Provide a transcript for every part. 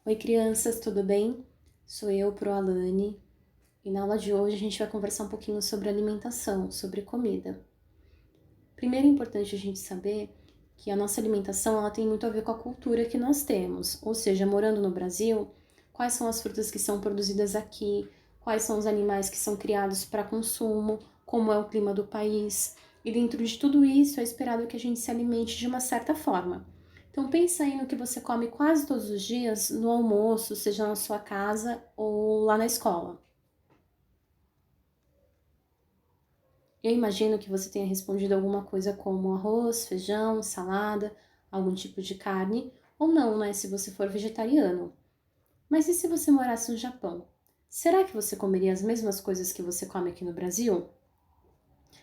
Oi, crianças, tudo bem? Sou eu, Alane, e na aula de hoje a gente vai conversar um pouquinho sobre alimentação, sobre comida. Primeiro é importante a gente saber que a nossa alimentação ela tem muito a ver com a cultura que nós temos, ou seja, morando no Brasil, quais são as frutas que são produzidas aqui, quais são os animais que são criados para consumo, como é o clima do país, e dentro de tudo isso é esperado que a gente se alimente de uma certa forma. Então pensa aí no que você come quase todos os dias no almoço, seja na sua casa ou lá na escola. Eu imagino que você tenha respondido alguma coisa como arroz, feijão, salada, algum tipo de carne, ou não, né, se você for vegetariano. Mas e se você morasse no Japão? Será que você comeria as mesmas coisas que você come aqui no Brasil?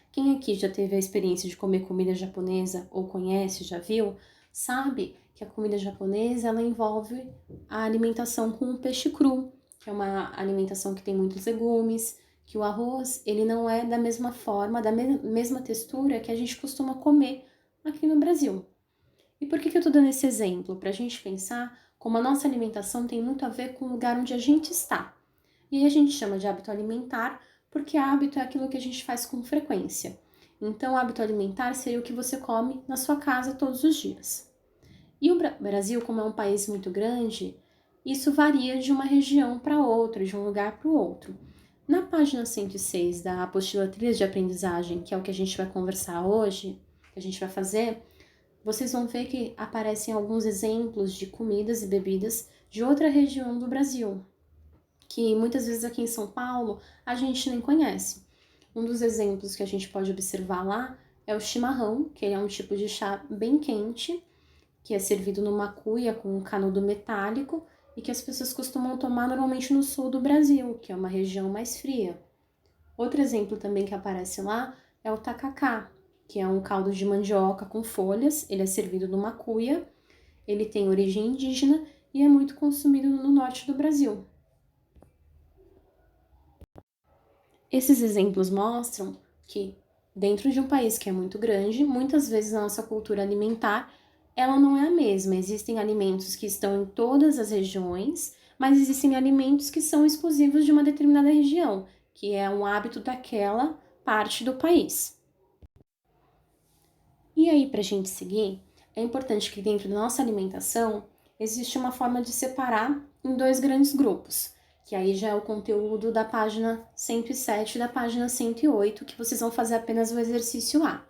Quem aqui já teve a experiência de comer comida japonesa ou conhece, já viu, sabe que a comida japonesa ela envolve a alimentação com o peixe cru, que é uma alimentação que tem muitos legumes, que o arroz ele não é da mesma forma, da mesma textura que a gente costuma comer aqui no Brasil. E por que eu estou dando esse exemplo? Para a gente pensar como a nossa alimentação tem muito a ver com o lugar onde a gente está. E aí a gente chama de hábito alimentar, porque hábito é aquilo que a gente faz com frequência. Então, hábito alimentar seria o que você come na sua casa todos os dias. E o Brasil, como é um país muito grande, isso varia de uma região para outra, de um lugar para o outro. Na página 106 da apostila Trilhas de Aprendizagem, que é o que a gente vai conversar hoje, que a gente vai fazer, vocês vão ver que aparecem alguns exemplos de comidas e bebidas de outra região do Brasil, que muitas vezes aqui em São Paulo a gente nem conhece. Um dos exemplos que a gente pode observar lá é o chimarrão, que é um tipo de chá bem quente, que é servido numa cuia com um canudo metálico e que as pessoas costumam tomar normalmente no sul do Brasil, que é uma região mais fria. Outro exemplo também que aparece lá é o tacacá, que é um caldo de mandioca com folhas, ele é servido numa cuia, ele tem origem indígena e é muito consumido no norte do Brasil. Esses exemplos mostram que, dentro de um país que é muito grande, muitas vezes a nossa cultura alimentar ela não é a mesma. Existem alimentos que estão em todas as regiões, mas existem alimentos que são exclusivos de uma determinada região, que é um hábito daquela parte do país. E aí, para a gente seguir, é importante que dentro da nossa alimentação existe uma forma de separar em dois grandes grupos, que aí já é o conteúdo da página 107 e da página 108, que vocês vão fazer apenas o exercício A.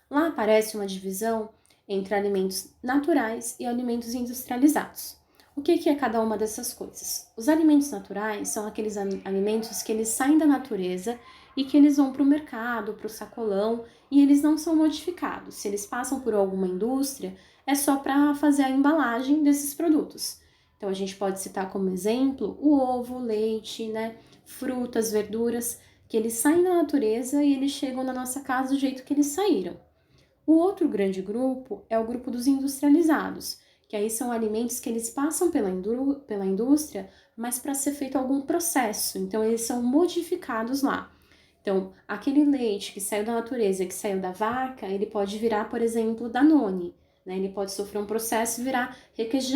Lá aparece uma divisão entre alimentos naturais e alimentos industrializados. O que é cada uma dessas coisas? Os alimentos naturais são aqueles alimentos que eles saem da natureza e que eles vão para o mercado, para o sacolão, e eles não são modificados. Se eles passam por alguma indústria, é só para fazer a embalagem desses produtos. Então a gente pode citar como exemplo o ovo, o leite, né, frutas, verduras, que eles saem da natureza e eles chegam na nossa casa do jeito que eles saíram. O outro grande grupo é o grupo dos industrializados, que aí são alimentos que eles passam pela indústria, mas para ser feito algum processo, então eles são modificados lá. Então, aquele leite que saiu da natureza, que saiu da vaca, ele pode virar, por exemplo, Danone, né? Ele pode sofrer um processo e virar requeijão.